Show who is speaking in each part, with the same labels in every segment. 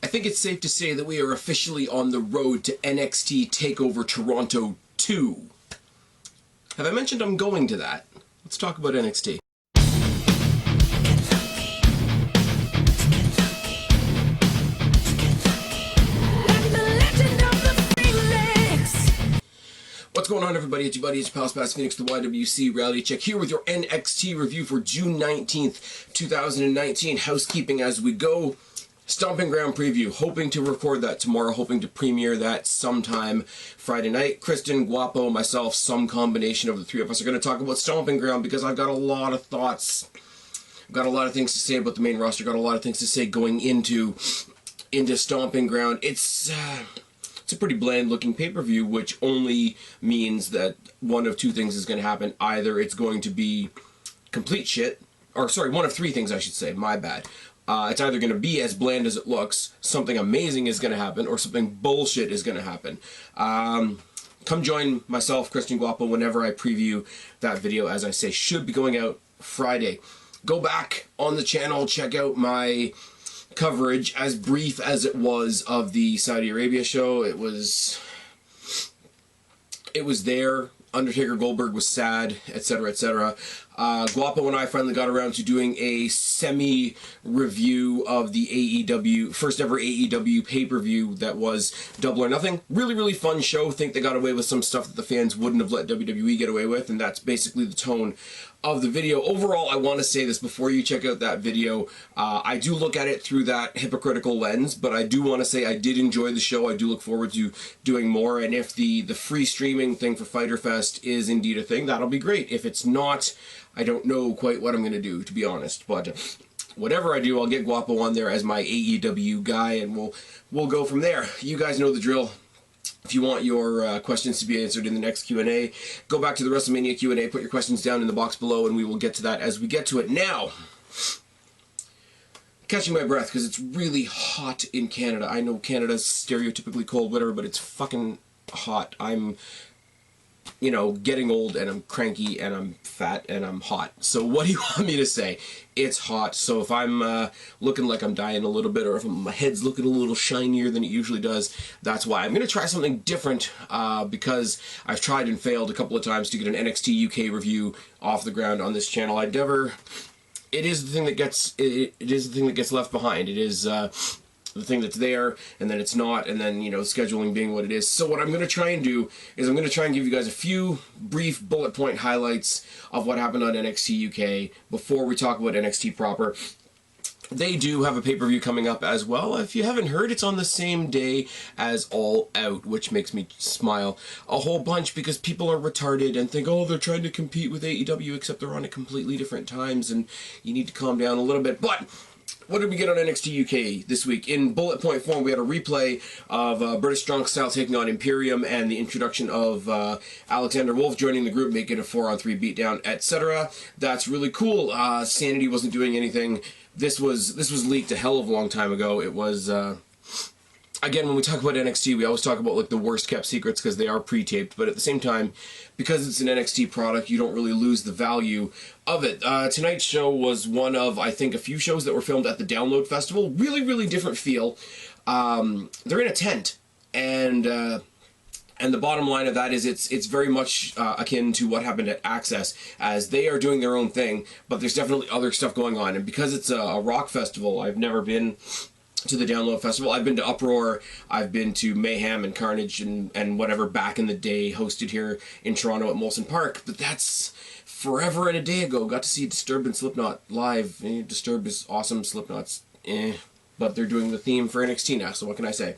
Speaker 1: I think it's safe to say that we are officially on the road to NXT TakeOver Toronto 2. Have I mentioned I'm going to that? Let's talk about NXT. What's going on, everybody? It's your buddy, it's your pal, Spaz Phoenix, the YWC Reality Check, here with your NXT review for June 19th, 2019. Housekeeping as we go. Stomping Ground preview. Hoping to record that tomorrow. Hoping to premiere that sometime Friday night. Kristen, Guapo, myself, some combination of the three of us are going to talk about Stomping Ground because I've got a lot of thoughts. I've got a lot of things to say about the main roster. Got a lot of things to say going into Stomping Ground. It's a pretty bland looking pay-per-view, which only means that one of two things is going to happen. Either it's going to be complete shit, or sorry, one of three things I should say, my bad. It's either going to be as bland as it looks, something amazing is going to happen, or something bullshit is going to happen. Come join myself, Christian Guapo, whenever I preview that video. As I say, should be going out Friday. Go back on the channel, check out my coverage, as brief as it was, of the Saudi Arabia show. It was there. Undertaker Goldberg was sad, etc., etc. Guapo and I finally got around to doing a semi-review of the AEW, first ever AEW pay-per-view that was Double or Nothing. Really, really fun show. Think they got away with some stuff that the fans wouldn't have let WWE get away with, and that's basically the tone of the video. Overall, I want to say this before you check out that video. I do look at it through that hypocritical lens, but I do want to say I did enjoy the show. I do look forward to doing more, and if the free streaming thing for Fyter Fest is indeed a thing, that'll be great. If it's not, I don't know quite what I'm going to do, to be honest, but whatever I do, I'll get Guapo on there as my AEW guy, and we'll go from there. You guys know the drill. If you want your questions to be answered in the next Q&A, go back to the WrestleMania Q&A, put your questions down in the box below, and we will get to that as we get to it. Now, catching my breath because it's really hot in Canada. I know Canada's stereotypically cold, whatever, but it's fucking hot. I'm, you know, getting old, and I'm cranky, and I'm fat, and I'm hot. So what do you want me to say? It's hot. So if I'm looking like I'm dying a little bit, or if my head's looking a little shinier than it usually does, that's why. I'm going to try something different because I've tried and failed a couple of times to get an NXT UK review off the ground on this channel. It is the thing that gets it is the thing that gets left behind. It is the thing that's there, and then it's not, and then, you know, scheduling being what it is. So what I'm going to try and do is I'm going to try and give you guys a few brief bullet point highlights of what happened on NXT UK before we talk about NXT proper. They do have a pay-per-view coming up as well. If you haven't heard, it's on the same day as All Out, which makes me smile a whole bunch because people are retarded and think, oh, they're trying to compete with AEW, except they're on at completely different times, and you need to calm down a little bit. But what did we get on NXT UK this week? In bullet point form, we had a replay of British Strong Style taking on Imperium, and the introduction of Alexander Wolf joining the group, making a 4-on-3 beatdown, etc. That's really cool. Sanity wasn't doing anything. This was leaked a hell of a long time ago. It was again, when we talk about NXT, we always talk about like the worst kept secrets because they are pre-taped, but at the same time, because it's an NXT product, you don't really lose the value of it. Tonight's show was one of, I think, a few shows that were filmed at the Download Festival. Really, really different feel. They're in a tent, and the bottom line of that is it's very much akin to what happened at Access, as they are doing their own thing, but there's definitely other stuff going on. And because it's a rock festival, I've never been to the Download Festival. I've been to Uproar, I've been to Mayhem and Carnage and whatever back in the day, hosted here in Toronto at Molson Park, but that's forever and a day ago. Got to see Disturbed and Slipknot live. Disturbed is awesome, Slipknot's but they're doing the theme for NXT now, so what can I say?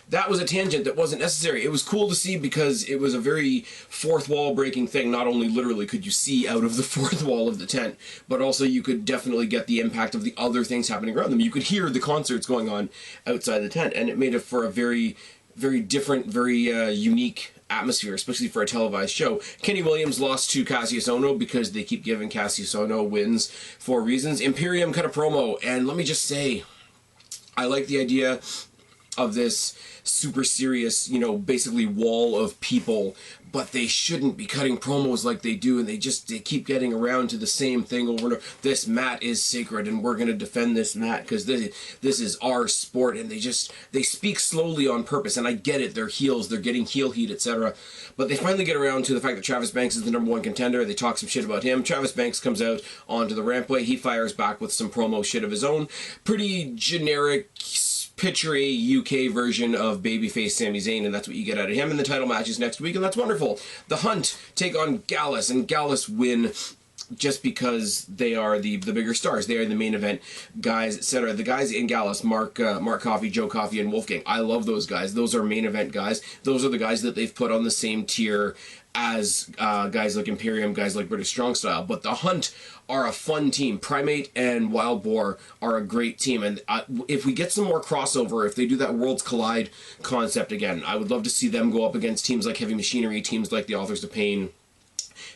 Speaker 1: That was a tangent that wasn't necessary. It was cool to see because it was a very fourth wall breaking thing. Not only literally could you see out of the fourth wall of the tent, but also you could definitely get the impact of the other things happening around them. You could hear the concerts going on outside the tent, and it made it for a very, very different, very unique atmosphere, especially for a televised show. Kenny Williams lost to Cassius Ohno because they keep giving Cassius Ohno wins for reasons. Imperium cut a promo, and let me just say, I like the idea this super serious, you know, basically wall of people, but they shouldn't be cutting promos like they do, and they keep getting around to the same thing over and over. This mat is sacred, and we're going to defend this mat because this is our sport, and they speak slowly on purpose, and I get it, they're heels, they're getting heel heat, etc. But they finally get around to the fact that Travis Banks is the #1 contender. They talk some shit about him. Travis Banks comes out onto the rampway. He fires back with some promo shit of his own. Pretty generic, picture a UK version of babyface Sami Zayn, and that's what you get out of him. And the title match is next week, and that's wonderful. The Hunt take on Gallus, and Gallus win just because they are the bigger stars. They are the main event guys, etc. The guys in Gallus, Mark Coffey, Joe Coffey, and Wolfgang. I love those guys. Those are main event guys. Those are the guys that they've put on the same tier as guys like Imperium, guys like British Strong Style. But the Hunt are a fun team. Primate and Wild Boar are a great team. And if we get some more crossover, if they do that Worlds Collide concept again, I would love to see them go up against teams like Heavy Machinery, teams like the Authors of Pain,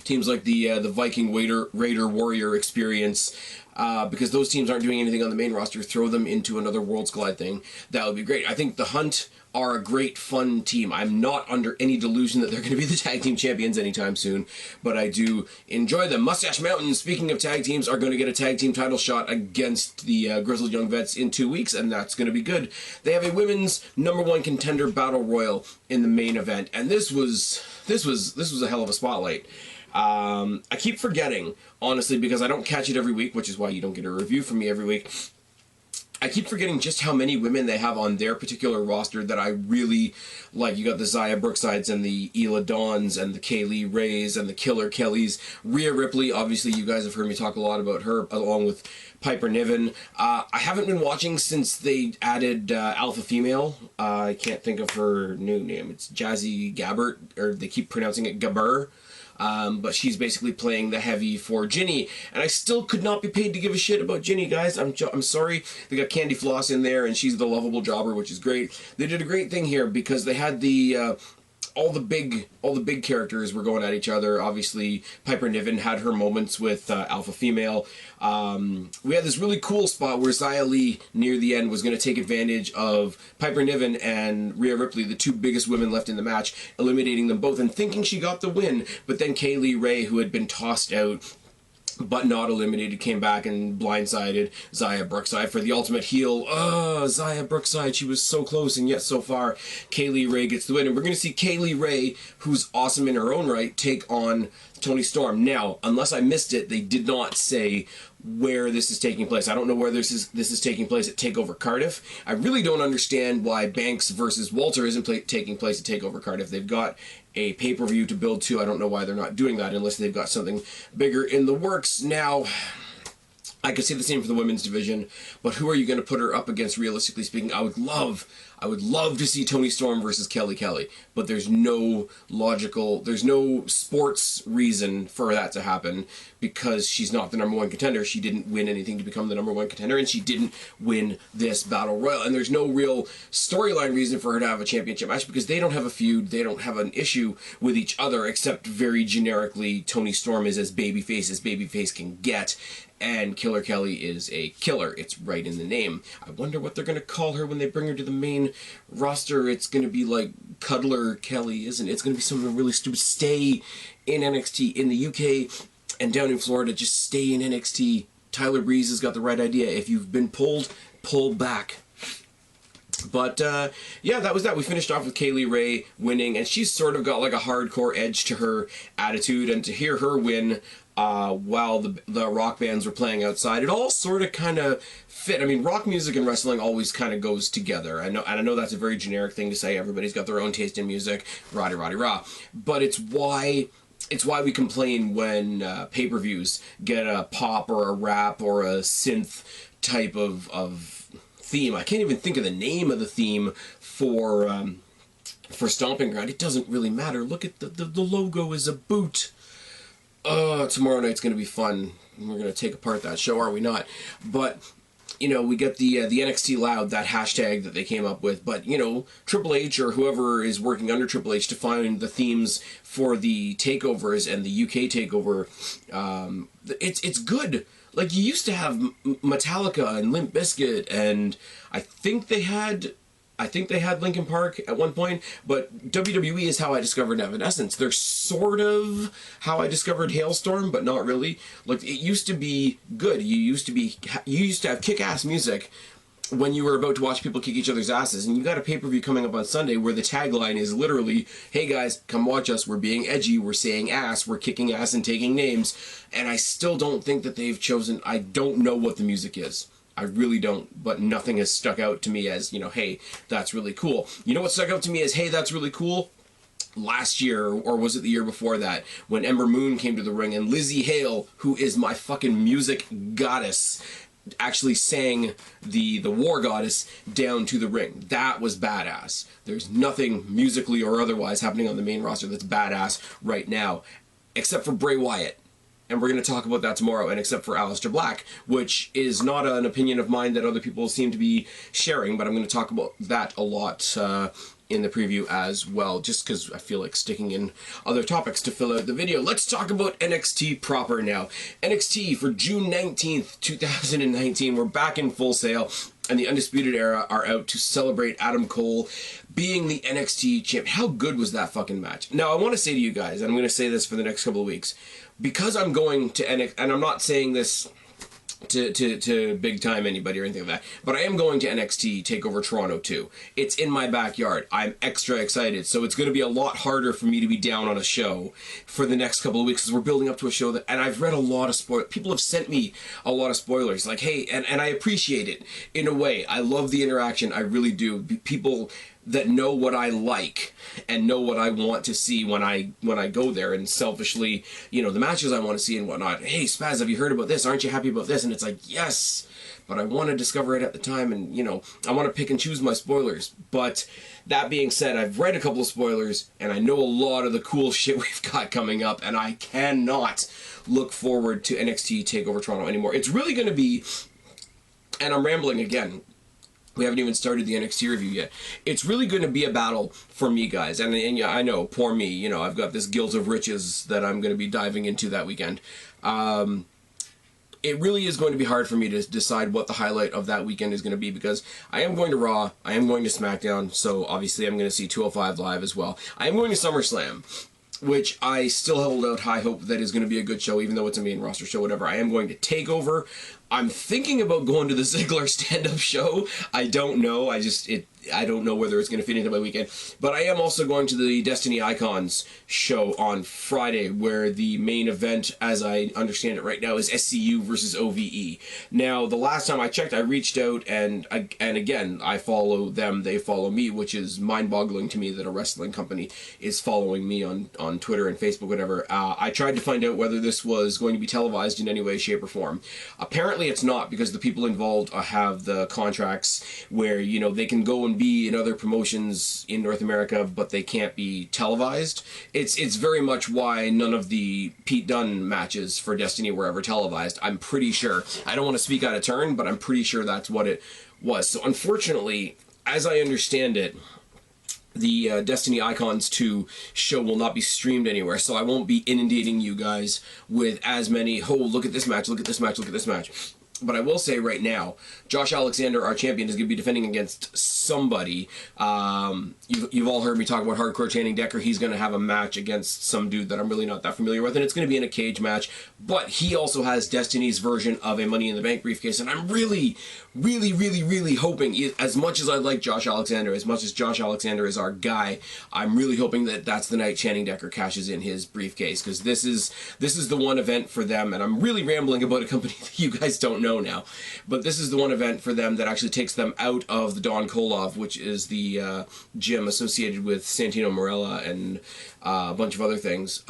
Speaker 1: teams like the Viking Raider Warrior Experience, because those teams aren't doing anything on the main roster. Throw them into another Worlds Collide thing. That would be great. I think the Hunt are a great, fun team. I'm not under any delusion that they're going to be the tag team champions anytime soon, but I do enjoy them. Mustache Mountain, speaking of tag teams, are going to get a tag team title shot against the Grizzled Young Vets in 2 weeks, and that's going to be good. They have a women's #1 contender battle royal in the main event, and this was a hell of a spotlight. I keep forgetting, honestly, because I don't catch it every week, which is why you don't get a review from me every week. I keep forgetting just how many women they have on their particular roster that I really like. You got the Xia Brooksides and the Ela Dawns and the Kaylee Rays and the Killer Kellys. Rhea Ripley, obviously you guys have heard me talk a lot about her, along with Piper Niven. I haven't been watching since they added Alpha Female. I can't think of her new name. It's Jazzy Gabbert, or they keep pronouncing it Gabber. But she's basically playing the heavy for Ginny, and I still could not be paid to give a shit about Ginny, guys. I'm sorry. They got Candy Floss in there, and she's the lovable jobber, which is great. They did a great thing here because they had the all the big characters were going at each other. Obviously, Piper Niven had her moments with Alpha Female. We had this really cool spot where Xia Li, near the end, was going to take advantage of Piper Niven and Rhea Ripley, the two biggest women left in the match, eliminating them both and thinking she got the win. But then Kaylee Ray, who had been tossed out but not eliminated, came back and blindsided Xia Brookside for the ultimate heel. Xia Brookside, she was so close and yet so far. Kaylee Ray gets the win, and we're going to see Kaylee Ray, who's awesome in her own right, take on Toni Storm. Now, unless I missed it, they did not say where this is taking place. I don't know where this is taking place at TakeOver Cardiff. I really don't understand why Banks versus Walter isn't taking place at TakeOver Cardiff. They've got a pay-per-view to build to. I don't know why they're not doing that unless they've got something bigger in the works. Now, I could say the same for the women's division, but who are you going to put her up against, realistically speaking? I would love to see Toni Storm versus Kelly, but there's no sports reason for that to happen because she's not the #1 contender. She didn't win anything to become the #1 contender, and she didn't win this battle royal. And there's no real storyline reason for her to have a championship match because they don't have a feud, they don't have an issue with each other, except very generically, Toni Storm is as babyface can get, and Killer Kelly is a killer. It's right in the name. I wonder what they're going to call her when they bring her to the main roster. It's going to be like Cuddler Kelly, isn't it? It's going to be something really stupid. Stay in NXT in the UK and down in Florida. Just stay in NXT. Tyler Breeze has got the right idea. If you've been pulled, pull back. But, yeah, that was that. We finished off with Kaylee Ray winning, and she's sort of got like a hardcore edge to her attitude, and to hear her win while the rock bands were playing outside, it all sort of kind of fit. I mean, rock music and wrestling always kind of goes together. I know that's a very generic thing to say. Everybody's got their own taste in music, rah-de-rah-de-rah. But it's why we complain when pay-per-views get a pop or a rap or a synth type of theme. I can't even think of the name of the theme for Stomping Ground. It doesn't really matter. Look at the logo is a boot. Tomorrow night's going to be fun. We're going to take apart that show, are we not? But, you know, we get the NXT Loud, that hashtag that they came up with. But, you know, Triple H or whoever is working under Triple H to find the themes for the takeovers and the UK takeover, it's good. Like, you used to have Metallica and Limp Bizkit, and I think they had I think they had Linkin Park at one point, but WWE is how I discovered Evanescence. They're sort of how I discovered Hailstorm, but not really. Like, it used to be good. You used to have kick-ass music when you were about to watch people kick each other's asses, and you got a pay-per-view coming up on Sunday where the tagline is literally, hey guys, come watch us, we're being edgy, we're saying ass, we're kicking ass and taking names, and I still don't think that they've chosen, I don't know what the music is. I really don't, but nothing has stuck out to me as, you know, hey, that's really cool. You know what stuck out to me as, hey, that's really cool? Last year, or was it the year before that, when Ember Moon came to the ring and Lizzie Hale, who is my fucking music goddess, actually sang the War Goddess down to the ring. That was badass. There's nothing musically or otherwise happening on the main roster that's badass right now, except for Bray Wyatt. And we're going to talk about that tomorrow, and except for Aleister Black, which is not an opinion of mine that other people seem to be sharing, but I'm going to talk about that a lot in the preview as well, just because I feel like sticking in other topics to fill out the video. Let's talk about NXT proper now. NXT for June 19th, 2019. We're back in Full Sail, and the Undisputed Era are out to celebrate Adam Cole being the NXT champ. How good was that fucking match? Now, I want to say to you guys, and I'm going to say this for the next couple of weeks, because I'm going to NXT, and I'm not saying this to big time anybody or anything like that, but I am going to NXT TakeOver Toronto too. It's in my backyard. I'm extra excited, so it's going to be a lot harder for me to be down on a show for the next couple of weeks, because we're building up to a show that, and I've read a lot of spoilers. People have sent me a lot of spoilers, like, hey, and I appreciate it in a way. I love the interaction, I really do. People that know what I like and know what I want to see when I go there, and selfishly, you know, the matches I want to see and whatnot. Hey, Spaz, have you heard about this? Aren't you happy about this? And it's like, yes, but I want to discover it at the time, and, you know, I want to pick and choose my spoilers. But that being said, I've read a couple of spoilers, and I know a lot of the cool shit we've got coming up, and I cannot look forward to NXT TakeOver Toronto anymore. It's really going to be, and I'm rambling again, we haven't even started the NXT review yet. It's really going to be a battle for me, guys. And yeah, I know, poor me. You know, I've got this guilt of riches that I'm going to be diving into that weekend. It really is going to be hard for me to decide what the highlight of that weekend is going to be, because I am going to Raw, I am going to SmackDown, so obviously I'm going to see 205 Live as well. I am going to SummerSlam, which I still hold out high hope that is going to be a good show, even though it's a main roster show, whatever. I am going to TakeOver. I'm thinking about going to the Ziggler stand-up show. I don't know. I don't know whether it's going to fit into my weekend. But I am also going to the Destiny Icons show on Friday, where the main event, as I understand it right now, is SCU versus OVE. Now, the last time I checked, I reached out, and again, I follow them, they follow me, which is mind-boggling to me that a wrestling company is following me on Twitter and Facebook, whatever. I tried to find out whether this was going to be televised in any way, shape, or form. Apparently it's not, because the people involved have the contracts where, you know, they can go and be in other promotions in North America, but they can't be televised. It's very much why none of the Pete Dunne matches for Destiny were ever televised. I'm pretty sure. I don't want to speak out of turn, but I'm pretty sure that's what it was. So unfortunately, as I understand it, the Destiny Icons 2 show will not be streamed anywhere, so I won't be inundating you guys with as many, oh, look at this match, look at this match, look at this match. But I will say right now, Josh Alexander, our champion, is going to be defending against somebody. You've all heard me talk about Hardcore Channing Decker. He's going to have a match against some dude that I'm really not that familiar with, and it's going to be in a cage match. But he also has Destiny's version of a Money in the Bank briefcase, and I'm really hoping, as much as I like Josh Alexander, as much as Josh Alexander is our guy, I'm really hoping that that's the night Channing Decker cashes in his briefcase, because this is the one event for them, and I'm really rambling about a company that you guys don't know now, but this is the one event for them that actually takes them out of the Don Koloff, which is the gym associated with Santino Marella and a bunch of other things.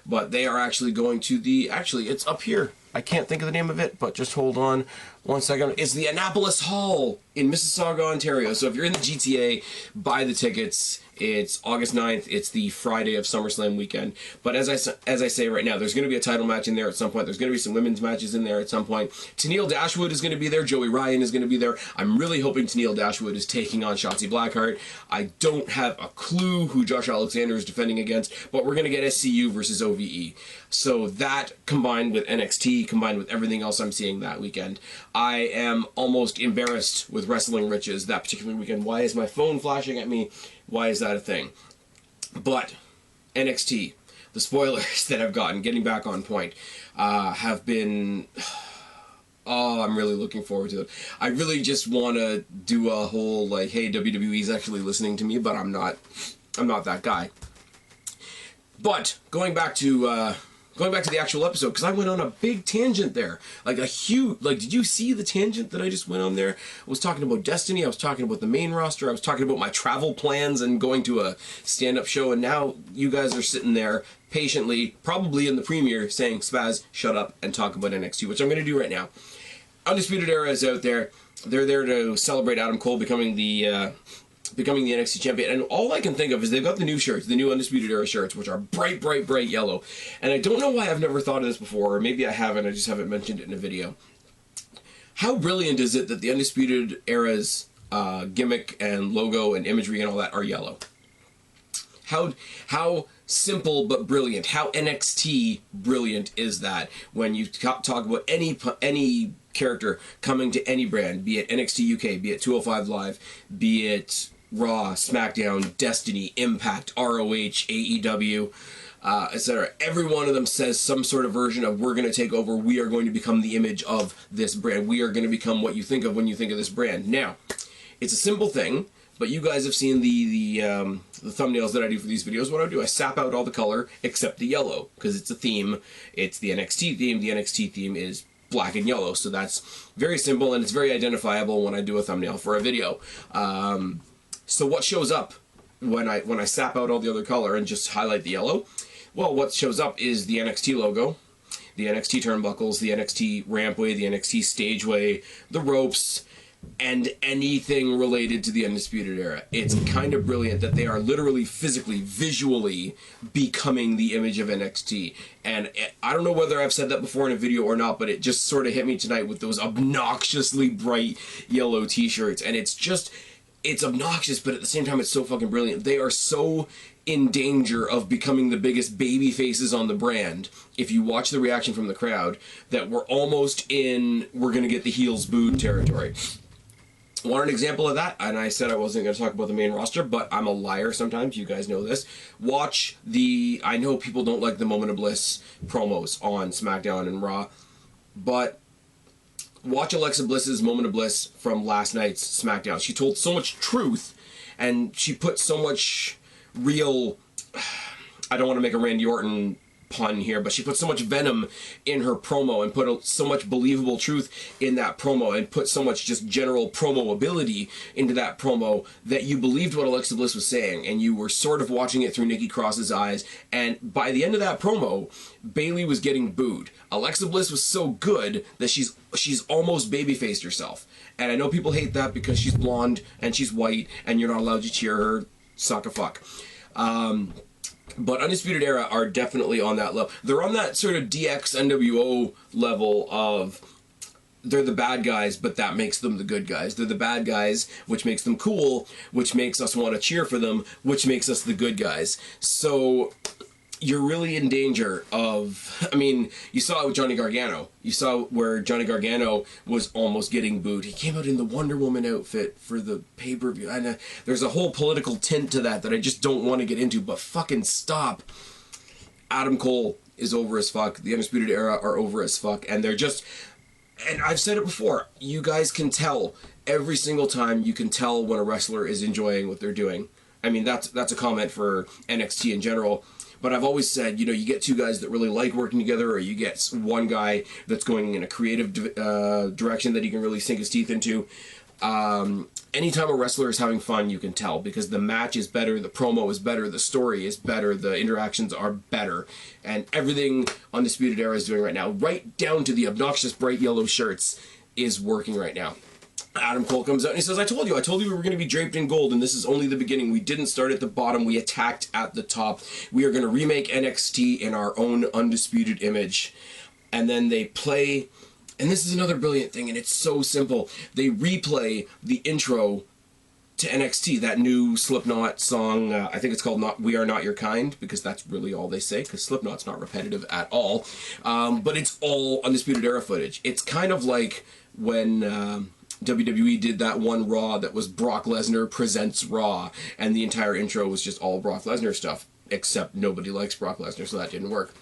Speaker 1: But they are actually going to it's up here. I can't think of the name of it, but just hold on one second. It's the Annapolis Hall in Mississauga, Ontario. So if you're in the GTA, buy the tickets. It's August 9th. It's the Friday of SummerSlam weekend. But as I say right now, there's going to be a title match in there at some point. There's going to be some women's matches in there at some point. Tenille Dashwood is going to be there. Joey Ryan is going to be there. I'm really hoping Tenille Dashwood is taking on Shotzi Blackheart. I don't have a clue who Josh Alexander is defending against, but we're going to get SCU versus OVE. So that, combined with NXT, combined with everything else I'm seeing that weekend, I am almost embarrassed with Wrestling Riches that particular weekend. Why is my phone flashing at me? Why is that a thing? But NXT, the spoilers that I've gotten, getting back on point, have been... Oh, I'm really looking forward to it. I really just want to do a whole, like, hey, WWE's actually listening to me, but I'm not that guy. But going back to the actual episode, because I went on a big tangent there, like a huge, like, did you see the tangent that I just went on there? I was talking about Destiny, I was talking about the main roster, I was talking about my travel plans and going to a stand-up show, and now you guys are sitting there patiently, probably in the premiere, saying, Spaz, shut up and talk about NXT, which I'm going to do right now. Undisputed Era is out there. They're there to celebrate Adam Cole becoming the NXT champion. And all I can think of is they've got the new shirts, the new Undisputed Era shirts, which are bright, bright, bright yellow. And I don't know why I've never thought of this before, or maybe I haven't, I just haven't mentioned it in a video. How brilliant is it that the Undisputed Era's gimmick and logo and imagery and all that are yellow? How simple but brilliant, how NXT brilliant is that when you talk about any character coming to any brand, be it NXT UK, be it 205 Live, be it Raw, SmackDown, Destiny, Impact, ROH, AEW, etc. Every one of them says some sort of version of we're going to take over, we are going to become the image of this brand, we are going to become what you think of when you think of this brand. Now, it's a simple thing, but you guys have seen the thumbnails that I do for these videos. What I sap out all the color except the yellow, because it's a theme. It's the NXT theme. The NXT theme is black and yellow, so that's very simple and it's very identifiable when I do a thumbnail for a video. So what shows up when I sap out all the other color and just highlight the yellow? Well, what shows up is the NXT logo, the NXT turnbuckles, the NXT rampway, the NXT stageway, the ropes, and anything related to the Undisputed Era. It's kind of brilliant that they are literally, physically, visually becoming the image of NXT. And I don't know whether I've said that before in a video or not, but it just sort of hit me tonight with those obnoxiously bright yellow t-shirts. And it's obnoxious, but at the same time, it's so fucking brilliant. They are so in danger of becoming the biggest baby faces on the brand, if you watch the reaction from the crowd, that we're almost in, we're going to get the heels booed territory. Want an example of that? And I said I wasn't going to talk about the main roster, but I'm a liar sometimes. You guys know this. Watch the... I know people don't like the Moment of Bliss promos on SmackDown and Raw, but watch Alexa Bliss's Moment of Bliss from last night's SmackDown. She told so much truth, and she put so much real... I don't want to make a Randy Orton pun here, but she put so much venom in her promo and put so much believable truth in that promo and put so much just general promo ability into that promo that you believed what Alexa Bliss was saying, and you were sort of watching it through Nikki Cross's eyes. And by the end of that promo, Bayley was getting booed. Alexa Bliss was so good that she's almost babyfaced herself. And I know people hate that because she's blonde and she's white and you're not allowed to cheer her. Suck a fuck. But Undisputed Era are definitely on that level. They're on that sort of DX NWO level of they're the bad guys, but that makes them the good guys. They're the bad guys, which makes them cool, which makes us want to cheer for them, which makes us the good guys. So you're really in danger of... I mean, you saw it with Johnny Gargano. You saw where Johnny Gargano was almost getting booed. He came out in the Wonder Woman outfit for the pay-per-view. And there's a whole political tint to that I just don't want to get into, but fucking stop. Adam Cole is over as fuck. The Undisputed Era are over as fuck. And they're just... And I've said it before. You guys can tell. Every single time you can tell when a wrestler is enjoying what they're doing. I mean, that's a comment for NXT in general. But I've always said, you know, you get two guys that really like working together, or you get one guy that's going in a creative direction that he can really sink his teeth into. Anytime a wrestler is having fun, you can tell, because the match is better, the promo is better, the story is better, the interactions are better. And everything Undisputed Era is doing right now, right down to the obnoxious bright yellow shirts, is working right now. Adam Cole comes out and he says, I told you we were going to be draped in gold, and this is only the beginning. We didn't start at the bottom, we attacked at the top. We are going to remake NXT in our own undisputed image. And then they play, and this is another brilliant thing, and it's so simple. They replay the intro to NXT, that new Slipknot song, I think it's called "We Are Not Your Kind," because that's really all they say, because Slipknot's not repetitive at all. But it's all Undisputed Era footage. It's kind of like when WWE did that one Raw that was Brock Lesnar Presents Raw, and the entire intro was just all Brock Lesnar stuff, except nobody likes Brock Lesnar, so that didn't work.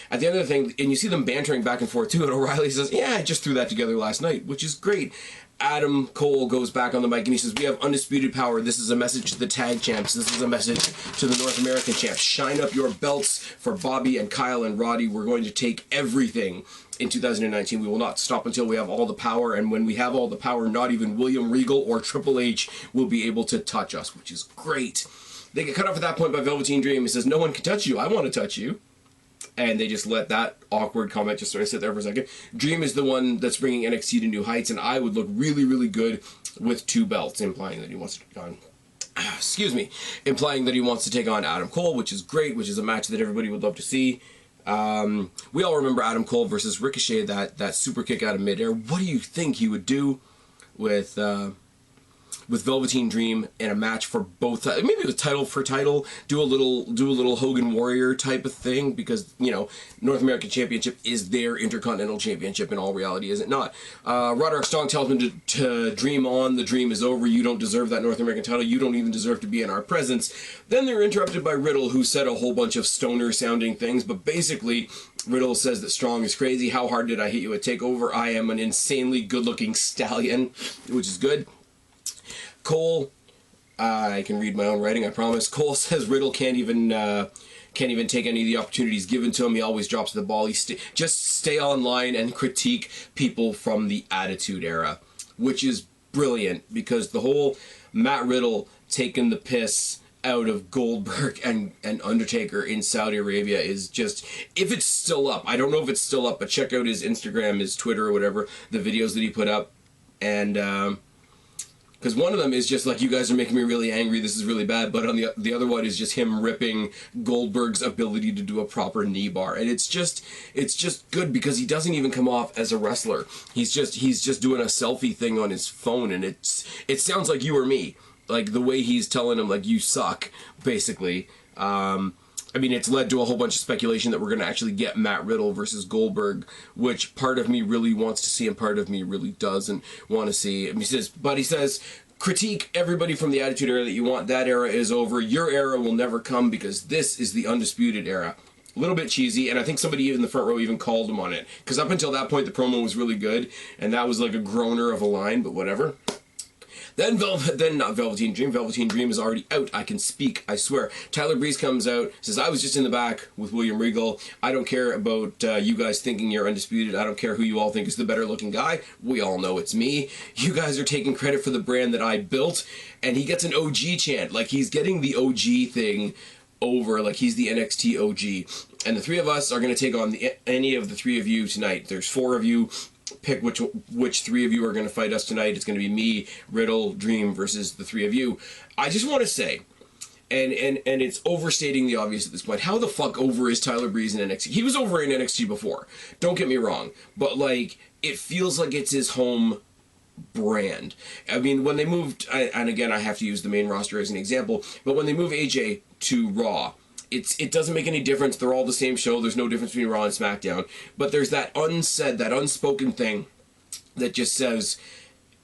Speaker 1: At the end of the thing, and you see them bantering back and forth too, and O'Reilly says, "Yeah, I just threw that together last night," which is great. Adam Cole goes back on the mic and he says, "We have undisputed power. This is a message to the tag champs. This is a message to the North American champs. Shine up your belts for Bobby and Kyle and Roddy. We're going to take everything in 2019. We will not stop until we have all the power. And when we have all the power, not even William Regal or Triple H will be able to touch us," which is great. They get cut off at that point by Velveteen Dream. He says, "No one can touch you. I want to touch you." And they just let that awkward comment just sort of sit there for a second. Dream is the one that's bringing NXT to new heights, and I would look really, really good with 2 belts, implying that he wants to take on, implying that he wants to take on Adam Cole, which is great, which is a match that everybody would love to see. We all remember Adam Cole versus Ricochet, that super kick out of midair. What do you think he would do with Velveteen Dream in a match for both, maybe with title for title, do a little Hogan Warrior type of thing, because, you know, North American Championship is their Intercontinental Championship in all reality, is it not? Roderick Strong tells him to dream on, the dream is over, you don't deserve that North American title, you don't even deserve to be in our presence. Then they're interrupted by Riddle, who said a whole bunch of stoner sounding things, but basically Riddle says that Strong is crazy. How hard did I hit you at TakeOver? I am an insanely good looking stallion, which is good. Cole, I can read my own writing, I promise. Cole says Riddle can't even take any of the opportunities given to him. He always drops the ball. Just stay online and critique people from the Attitude Era, which is brilliant, because the whole Matt Riddle taking the piss out of Goldberg and Undertaker in Saudi Arabia is just, if it's still up, I don't know if it's still up, but check out his Instagram, his Twitter, or whatever, the videos that he put up, and because one of them is just like, "You guys are making me really angry, this is really bad," but on the other one is just him ripping Goldberg's ability to do a proper knee bar, and it's just good, because he doesn't even come off as a wrestler. He's just doing a selfie thing on his phone, and it sounds like you or me, like the way he's telling him, like, "You suck," basically. I mean, it's led to a whole bunch of speculation that we're going to actually get Matt Riddle versus Goldberg, which part of me really wants to see and part of me really doesn't want to see. And he says, "Critique everybody from the Attitude Era that you want. That era is over. Your era will never come, because this is the Undisputed Era." A little bit cheesy, and I think somebody in the front row even called him on it, because up until that point the promo was really good, and that was like a groaner of a line, but whatever. Then not Velveteen Dream. Velveteen Dream is already out. I can speak, I swear. Tyler Breeze comes out, says, "I was just in the back with William Regal. I don't care about you guys thinking you're undisputed. I don't care who you all think is the better looking guy. We all know it's me. You guys are taking credit for the brand that I built." And he gets an OG chant. Like, he's getting the OG thing over, like he's the NXT OG. "And the 3 of us are going to take on any of the 3 of you tonight. There's 4 of you. Pick which 3 of you are going to fight us tonight. It's going to be me, Riddle, Dream versus the 3 of you." I just want to say, and it's overstating the obvious at this point, how the fuck over is Tyler Breeze in NXT? He was over in NXT before, don't get me wrong, but like, it feels like it's his home brand. I mean, when they moved, and again, I have to use the main roster as an example, but when they move AJ to Raw, it doesn't make any difference. They're all the same show. There's no difference between Raw and SmackDown. But there's that unsaid, that unspoken thing that just says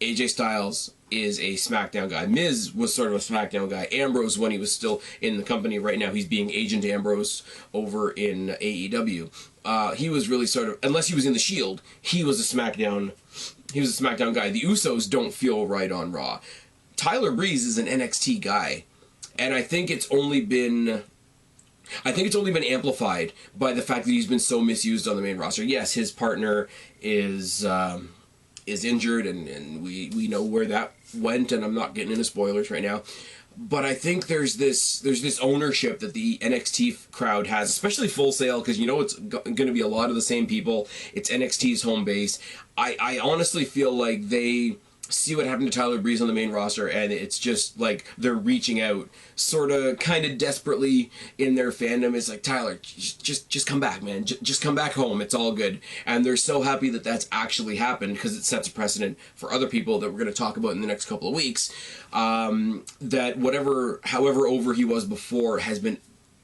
Speaker 1: AJ Styles is a SmackDown guy. Miz was sort of a SmackDown guy. Ambrose, when he was still in the company, right now he's being Agent Ambrose over in AEW. He was really sort of, unless he was in the Shield, he was a SmackDown guy. The Usos don't feel right on Raw. Tyler Breeze is an NXT guy, and I think it's only been amplified by the fact that he's been so misused on the main roster. Yes, his partner is injured, and we know where that went, and I'm not getting into spoilers right now. But I think there's this ownership that the NXT crowd has, especially Full Sail, because you know it's going to be a lot of the same people. It's NXT's home base. I honestly feel like they see what happened to Tyler Breeze on the main roster, and it's just like they're reaching out sort of kind of desperately in their fandom. It's like, Tyler, just come back, man. Just come back home. It's all good. And they're so happy that that's actually happened, because it sets a precedent for other people that we're going to talk about in the next couple of weeks, that however over he was before has been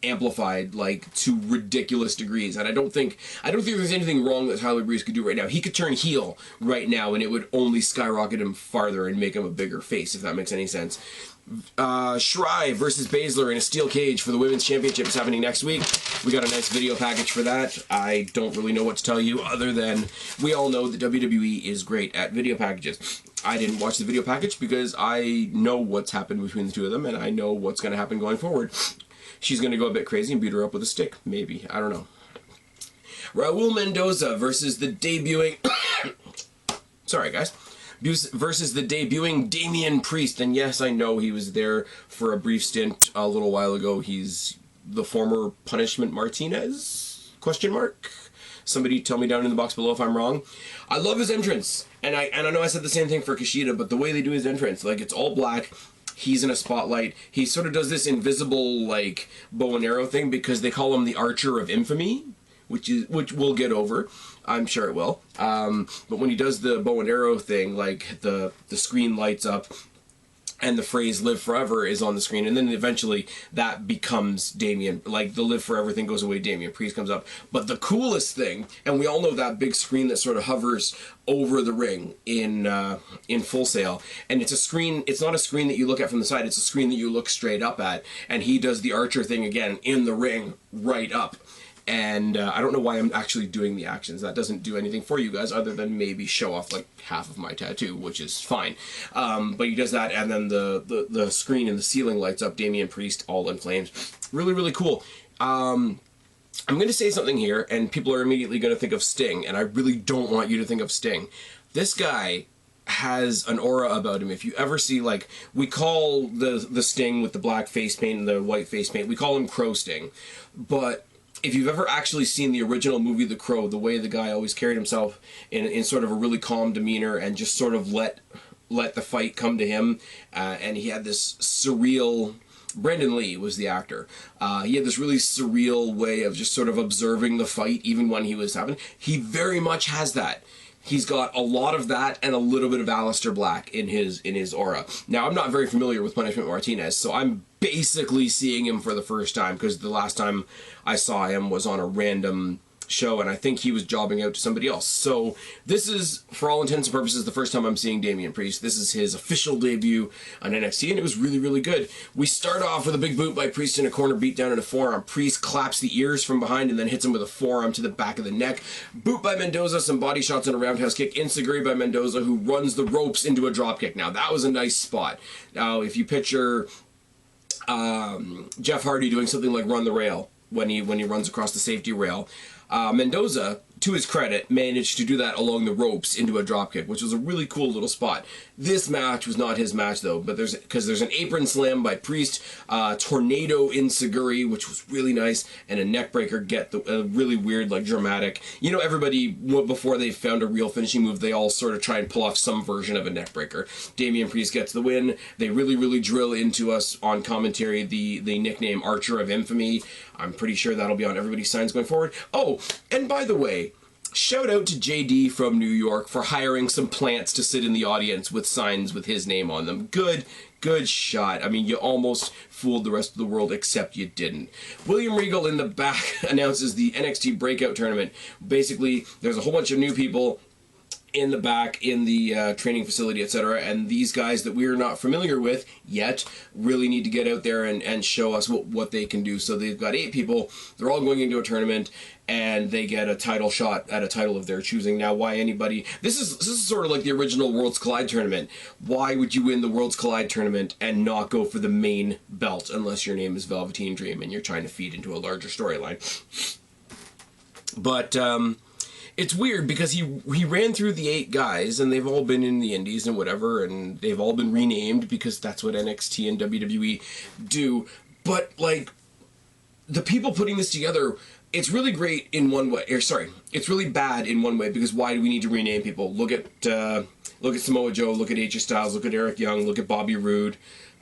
Speaker 1: amplified like to ridiculous degrees. And I don't think there's anything wrong that Tyler Breeze could do right now. He could turn heel right now and it would only skyrocket him farther and make him a bigger face, if that makes any sense. Shirai versus Baszler in a steel cage for the Women's Championship is happening next week. We got a nice video package for that. I don't really know what to tell you other than we all know that WWE is great at video packages. I didn't watch the video package because I know what's happened between the two of them, and I know what's going to happen going forward. She's going to go a bit crazy and beat her up with a stick. Maybe. I don't know. Raul Mendoza versus the debuting... Sorry, guys. Versus the debuting Damien Priest. And yes, I know he was there for a brief stint a little while ago. He's the former Punishment Martinez? Question mark? Somebody tell me down in the box below if I'm wrong. I love his entrance. And I know I said the same thing for Kushida, but the way they do his entrance, like, it's all black. He's in a spotlight. He sort of does this invisible, like, bow and arrow thing because they call him the Archer of Infamy, which we'll get over. I'm sure it will. But when he does the bow and arrow thing, like, the screen lights up and the phrase "live forever" is on the screen, and then eventually that becomes Damien. Like, the "live forever" thing goes away, Damien Priest comes up. But the coolest thing, and we all know that big screen that sort of hovers over the ring in Full Sail, and it's a screen. It's not a screen that you look at from the side. It's a screen that you look straight up at, and he does the Archer thing again in the ring, right up. And I don't know why I'm actually doing the actions. That doesn't do anything for you guys other than maybe show off like half of my tattoo, which is fine. But he does that, and then the screen in the ceiling lights up, Damien Priest all in flames. Really, really cool. I'm going to say something here, and people are immediately going to think of Sting, and I really don't want you to think of Sting. This guy has an aura about him. If you ever see, like, we call the Sting with the black face paint and the white face paint, we call him Crow Sting. But if you've ever actually seen the original movie The Crow, the way the guy always carried himself in sort of a really calm demeanor and just sort of let the fight come to him, and he had this surreal... Brendan Lee was the actor. He had this really surreal way of just sort of observing the fight even when he was happening. He very much has that. He's got a lot of that and a little bit of Aleister Black in his aura. Now, I'm not very familiar with Punishment Martinez, so I'm basically seeing him for the first time, because the last time I saw him was on a random show, and I think he was jobbing out to somebody else. So this is, for all intents and purposes, the first time I'm seeing Damien Priest. This is his official debut on NXT, and it was really, really good. We start off with a big boot by Priest in a corner, beat down in a forearm. Priest claps the ears from behind and then hits him with a forearm to the back of the neck. Boot by Mendoza, some body shots and a roundhouse kick. Enziguri by Mendoza, who runs the ropes into a dropkick. Now, that was a nice spot. Now, if you picture Jeff Hardy doing something like Run the Rail when he runs across the safety rail, Mendoza, to his credit, managed to do that along the ropes into a dropkick, which was a really cool little spot. This match was not his match, though, but there's an apron slam by Priest, tornado Enziguri, which was really nice, and a neckbreaker, a really weird, like, dramatic. You know, everybody, before they found a real finishing move, they all sort of try and pull off some version of a neckbreaker. Damien Priest gets the win. They really, really drill into us on commentary the nickname Archer of Infamy. I'm pretty sure that'll be on everybody's signs going forward. Oh, and by the way, shout out to JD from New York for hiring some plants to sit in the audience with signs with his name on them. Good shot. I mean, you almost fooled the rest of the world, except you didn't. William Regal in the back announces the NXT Breakout Tournament. Basically, there's a whole bunch of new people in the back, in the training facility, etc. And these guys that we are not familiar with yet really need to get out there and show us what they can do. So they've got 8 people. They're all going into a tournament, and they get a title shot at a title of their choosing. Now, why anybody... This is sort of like the original Worlds Collide tournament. Why would you win the Worlds Collide tournament and not go for the main belt unless your name is Velveteen Dream and you're trying to feed into a larger storyline? But... it's weird because he ran through the 8 guys, and they've all been in the indies and whatever, and they've all been renamed because that's what NXT and WWE do. But, like, the people putting this together, it's really great in one way, or sorry, it's really bad in one way, because why do we need to rename people? Look at Samoa Joe, look at AJ Styles, look at Eric Young, look at Bobby Roode.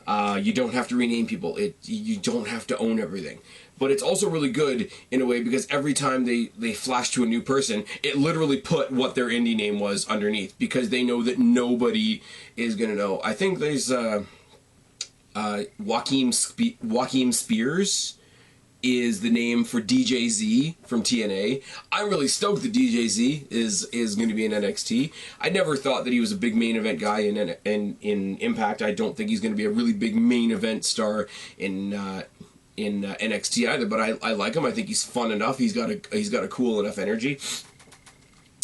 Speaker 1: You don't have to rename people. You don't have to own everything. But it's also really good in a way, because every time they flash to a new person, it literally put what their indie name was underneath, because they know that nobody is going to know. I think there's Joaquin Spears is the name for DJZ from TNA. I'm really stoked that DJZ is going to be in NXT. I never thought that he was a big main event guy in Impact. I don't think he's going to be a really big main event star in NXT either. But I like him. I think he's fun enough. He's got a cool enough energy,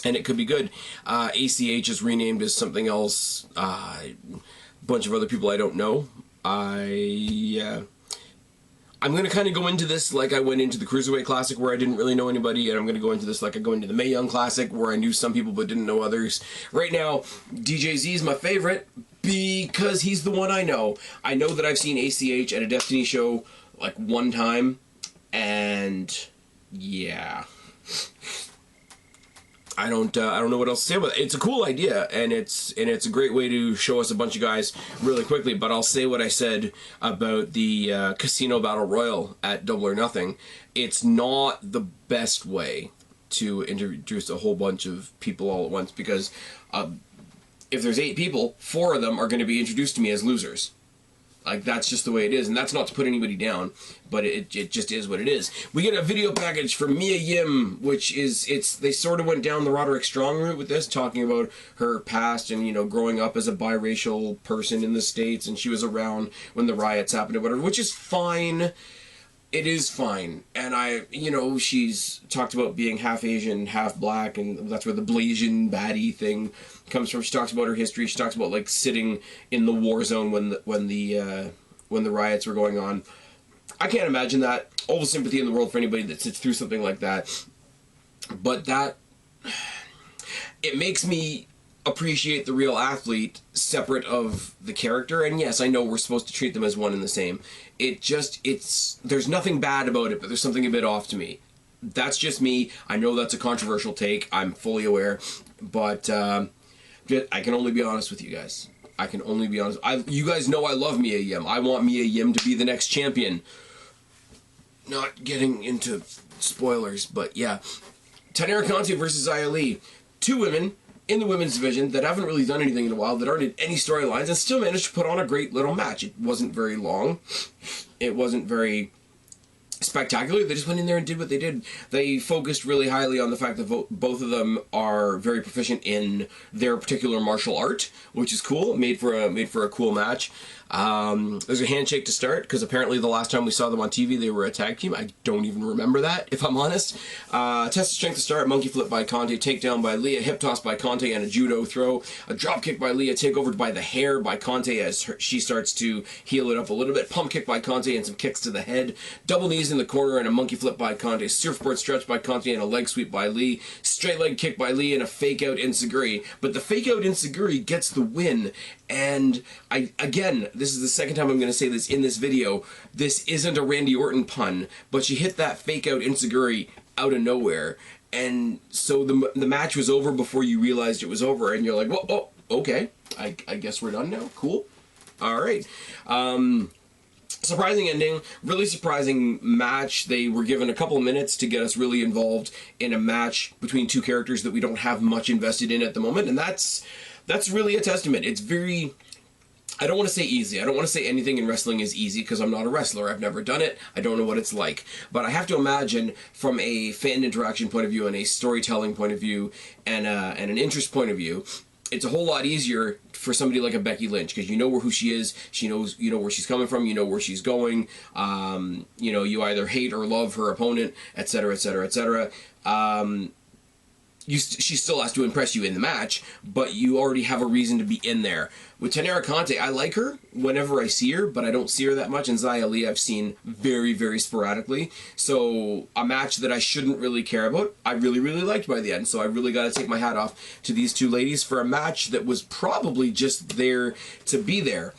Speaker 1: and it could be good. ACH is renamed as something else. A bunch of other people I don't know. I'm going to kind of go into this like I went into the Cruiserweight Classic, where I didn't really know anybody, and I'm going to go into this like I go into the Mae Young Classic, where I knew some people but didn't know others. Right now, DJZ is my favorite because he's the one I know. I know that I've seen ACH at a Destiny show like one time, and yeah. I don't know what else to say about it. It's a cool idea, and it's a great way to show us a bunch of guys really quickly. But I'll say what I said about the Casino Battle Royal at Double or Nothing. It's not the best way to introduce a whole bunch of people all at once, because if there's 8 people, 4 of them are going to be introduced to me as losers. Like, that's just the way it is, and that's not to put anybody down, but it just is what it is. We get a video package from Mia Yim, which is, they sort of went down the Roderick Strong route with this, talking about her past and, you know, growing up as a biracial person in the States, and she was around when the riots happened or whatever, which is fine. It is fine. And she's talked about being half Asian, half black, and that's where the Blasian baddie thing comes from. She talks about her history. She talks about, like, sitting in the war zone when the riots were going on. I can't imagine that. All the sympathy in the world for anybody that sits through something like that. But it makes me appreciate the real athlete separate of the character. And yes, I know we're supposed to treat them as one and the same. There's nothing bad about it, but there's something a bit off to me. That's just me. I know that's a controversial take. I'm fully aware. But I can only be honest with you guys. I can only be honest. You guys know I love Mia Yim. I want Mia Yim to be the next champion. Not getting into spoilers, but yeah. Tanera Conti versus Xia Li. 2 women in the women's division that haven't really done anything in a while, that aren't in any storylines, and still managed to put on a great little match. It wasn't very long. It wasn't very spectacular. They just went in there and did what they did. They focused really highly on the fact that both of them are very proficient in their particular martial art, which is cool. Made for a cool match. There's a handshake to start, because apparently the last time we saw them on TV, they were a tag team. I don't even remember that, if I'm honest. Test of strength to start, monkey flip by Conte, takedown by Leah, hip toss by Conte, and a judo throw. A drop kick by Leah, takeover by the hair by Conte as she starts to heal it up a little bit. Pump kick by Conte and some kicks to the head. Double knees in the corner and a monkey flip by Conte. Surfboard stretch by Conte and a leg sweep by Lee. Straight leg kick by Lee and a fake out enziguri. But the fake out enziguri gets the win. And again, this is the second time I'm going to say this in this video. This isn't a Randy Orton pun, but she hit that fake out enziguri out of nowhere. And so the match was over before you realized it was over, and you're like, well, oh, okay. I guess we're done now. Cool. All right. Surprising ending, really surprising match. They were given a couple of minutes to get us really involved in a match between 2 characters that we don't have much invested in at the moment, and that's really a testament. It's very, I don't want to say easy. I don't want to say anything in wrestling is easy, because I'm not a wrestler. I've never done it. I don't know what it's like. But I have to imagine, from a fan interaction point of view and a storytelling point of view and an interest point of view, it's a whole lot easier for somebody like a Becky Lynch, because you know who she is, you know where she's coming from, you know where she's going, you either hate or love her opponent, etc., etc., etc. She still has to impress you in the match, but you already have a reason to be in there. With Tanera Conte, I like her whenever I see her, but I don't see her that much, and Xia Li I've seen very, very sporadically. So a match that I shouldn't really care about, I really, really liked by the end. So I really got to take my hat off to these 2 ladies for a match that was probably just there to be there.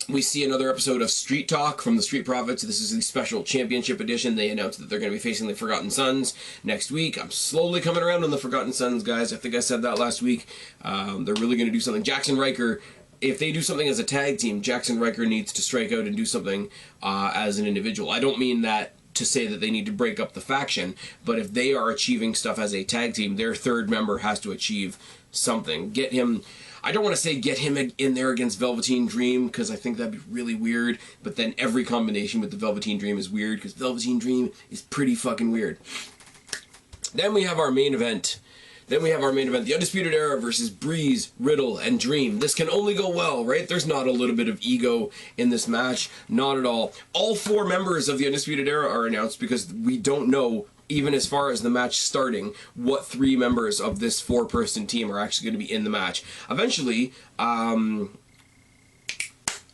Speaker 1: We see another episode of Street Talk from the Street Profits. This is the special championship edition. They announced that they're going to be facing the Forgotten Sons next week. I'm slowly coming around on the Forgotten Sons, guys. I think I said that last week. They're really going to do something. Jackson Riker, if they do something as a tag team, Jackson Riker needs to strike out and do something as an individual. I don't mean that to say that they need to break up the faction, but if they are achieving stuff as a tag team, their third member has to achieve something. Get him... I don't want to say get him in there against Velveteen Dream, because I think that'd be really weird, but then every combination with the Velveteen Dream is weird, because Velveteen Dream is pretty fucking weird. Then we have our main event. The Undisputed Era versus Breeze, Riddle, and Dream. This can only go well, right? There's not a little bit of ego in this match. Not at all. All 4 members of the Undisputed Era are announced because we don't know, even as far as the match starting, what 3 members of this 4-person team are actually going to be in the match. Eventually,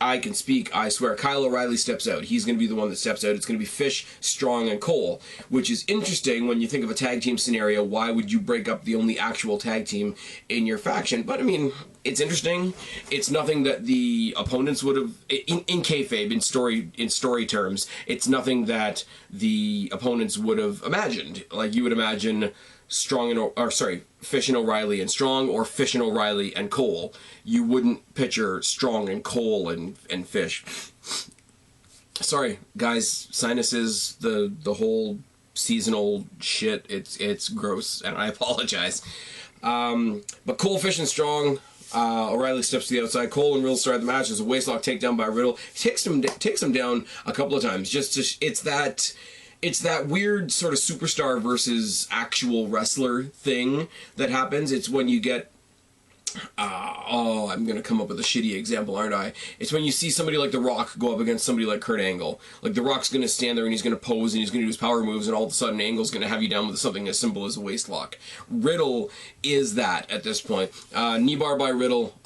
Speaker 1: I can speak, I swear, Kyle O'Reilly steps out. He's going to be the one that steps out. It's going to be Fish, Strong, and Cole, which is interesting when you think of a tag team scenario. Why would you break up the only actual tag team in your faction? But, I mean, it's interesting. It's nothing that the opponents would have, in kayfabe, in story terms, it's nothing that the opponents would have imagined. Like, you would imagine Fish and O'Reilly and Strong, or Fish and O'Reilly and Cole. You wouldn't picture Strong and Cole and Fish. Sorry, guys, sinuses, the whole seasonal shit, it's gross, and I apologize. But Cole, Fish, and Strong, O'Reilly steps to the outside. Cole and Riddle start the match. There's a waistlock takedown by Riddle. He takes him down a couple of times. It's that weird sort of superstar versus actual wrestler thing that happens. It's when you get... I'm going to come up with a shitty example, aren't I? It's when you see somebody like The Rock go up against somebody like Kurt Angle. Like, The Rock's going to stand there and he's going to pose and he's going to do his power moves, and all of a sudden Angle's going to have you down with something as simple as a waistlock. Riddle is that at this point. Knee bar by Riddle,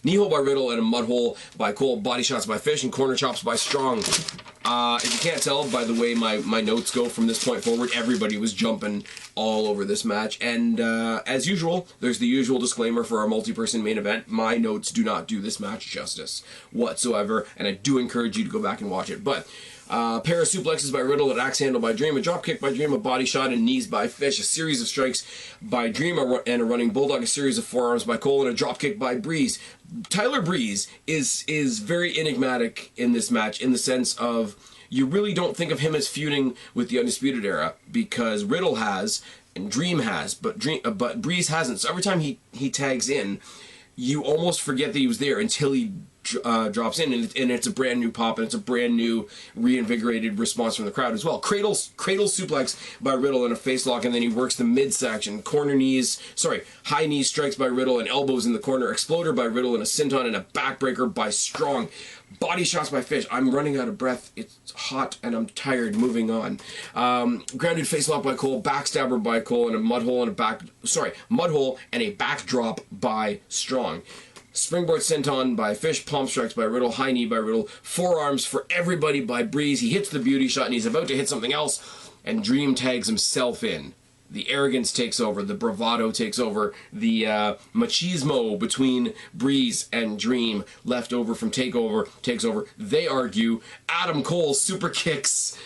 Speaker 1: knee hole by Riddle, and a mud hole by Cole. Body shots by Fish and corner chops by Strong. If you can't tell by the way my notes go from this point forward, everybody was jumping all over this match. And as usual, there's the usual disclaimer for our multi-person main event. My notes do not do this match justice whatsoever, and I do encourage you to go back and watch it. But pair of suplexes by Riddle, an axe handle by Dream, a dropkick by Dream, a body shot and knees by Fish, a series of strikes by Dream and a running bulldog, a series of forearms by Cole, and a dropkick by Breeze. Tyler Breeze is very enigmatic in this match, in the sense of you really don't think of him as feuding with the Undisputed Era, because Riddle has and Dream has, but Breeze hasn't. So every time he tags in, you almost forget that he was there until he drops in, and it's a brand new pop, and it's a brand new reinvigorated response from the crowd as well. Cradle suplex by Riddle and a face lock, and then he works the midsection. High knee strikes by Riddle and elbows in the corner. Exploder by Riddle and a senton and a backbreaker by Strong. Body shots by Fish. I'm running out of breath. It's hot and I'm tired. Moving on. Grounded face lock by Cole. Backstabber by Cole, and a mud hole and a backdrop by Strong. Springboard senton by Fish, palm strikes by Riddle, high knee by Riddle, forearms for everybody by Breeze. He hits the beauty shot and he's about to hit something else, and Dream tags himself in. The arrogance takes over, the bravado takes over, the machismo between Breeze and Dream, left over from Takeover, takes over. They argue. Adam Cole super kicks...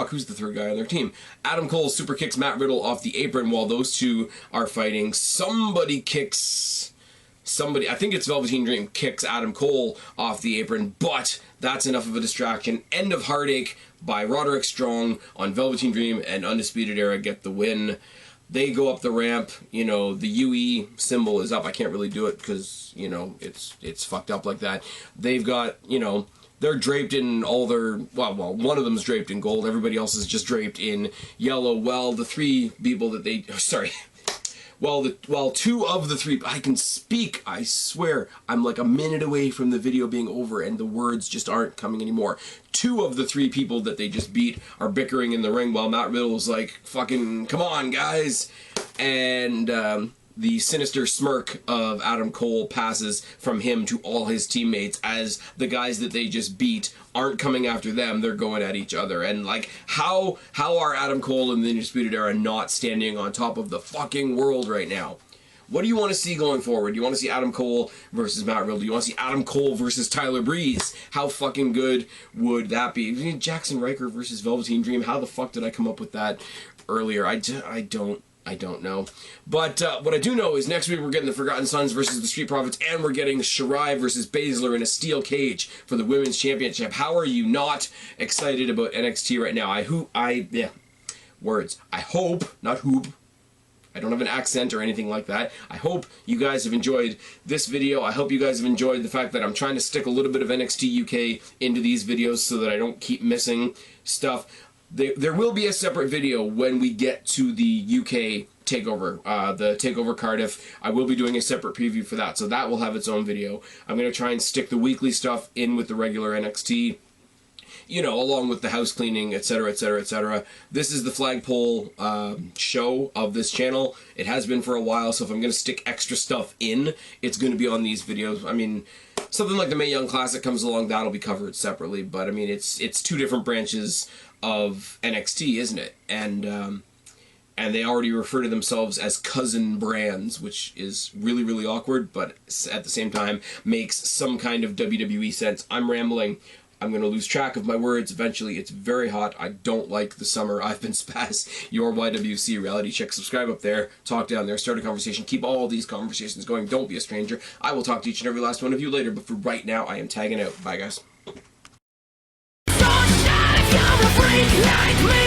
Speaker 1: who's the third guy on their team? Adam Cole super kicks Matt Riddle off the apron while those two are fighting. Somebody, I think it's Velveteen Dream, kicks Adam Cole off the apron, but that's enough of a distraction. End of Heartache by Roderick Strong on Velveteen Dream, and Undisputed Era get the win. They go up the ramp, the UE symbol is up. I can't really do it because, it's fucked up like that. They've got, they're draped in all their... Well, one of them's draped in gold. Everybody else is just draped in yellow. Well, the 3 people that they... two of the 3... I can speak, I swear. I'm like a minute away from the video being over and the words just aren't coming anymore. 2 of the 3 people that they just beat are bickering in the ring while Matt Riddle's like, fucking, come on, guys. And the sinister smirk of Adam Cole passes from him to all his teammates as the guys that they just beat aren't coming after them, they're going at each other. And like, how are Adam Cole and the Undisputed Era not standing on top of the fucking world right now? What do you want to see going forward? Do you want to see Adam Cole versus Matt Riddle? Do you want to see Adam Cole versus Tyler Breeze? How fucking good would that be? Jackson Riker versus Velveteen Dream. How the fuck did I come up with that earlier? I don't know. But what I do know is next week we're getting the Forgotten Sons versus the Street Profits, and we're getting Shirai versus Baszler in a steel cage for the Women's Championship. How are you not excited about NXT right now? Words. I hope, not hoop. I don't have an accent or anything like that. I hope you guys have enjoyed this video. I hope you guys have enjoyed the fact that I'm trying to stick a little bit of NXT UK into these videos so that I don't keep missing stuff. There will be a separate video when we get to the UK takeover, the takeover Cardiff. I will be doing a separate preview for that, so that will have its own video. I'm going to try and stick the weekly stuff in with the regular NXT, you know, along with the house cleaning, etc., etc., etc. This is the flagpole show of this channel. It has been for a while, so if I'm going to stick extra stuff in, it's going to be on these videos. I mean, something like the Mae Young Classic comes along, that'll be covered separately, but I mean, it's two different branches of NXT, isn't it? And they already refer to themselves as cousin brands, which is really, really awkward, but at the same time makes some kind of WWE sense. I'm rambling. I'm going to lose track of my words eventually. It's very hot. I don't like the summer. I've been Spaz, your YWC reality check. Subscribe up there. Talk down there. Start a conversation. Keep all these conversations going. Don't be a stranger. I will talk to each and every last one of you later, but for right now, I am tagging out. Bye, guys. Freak like me.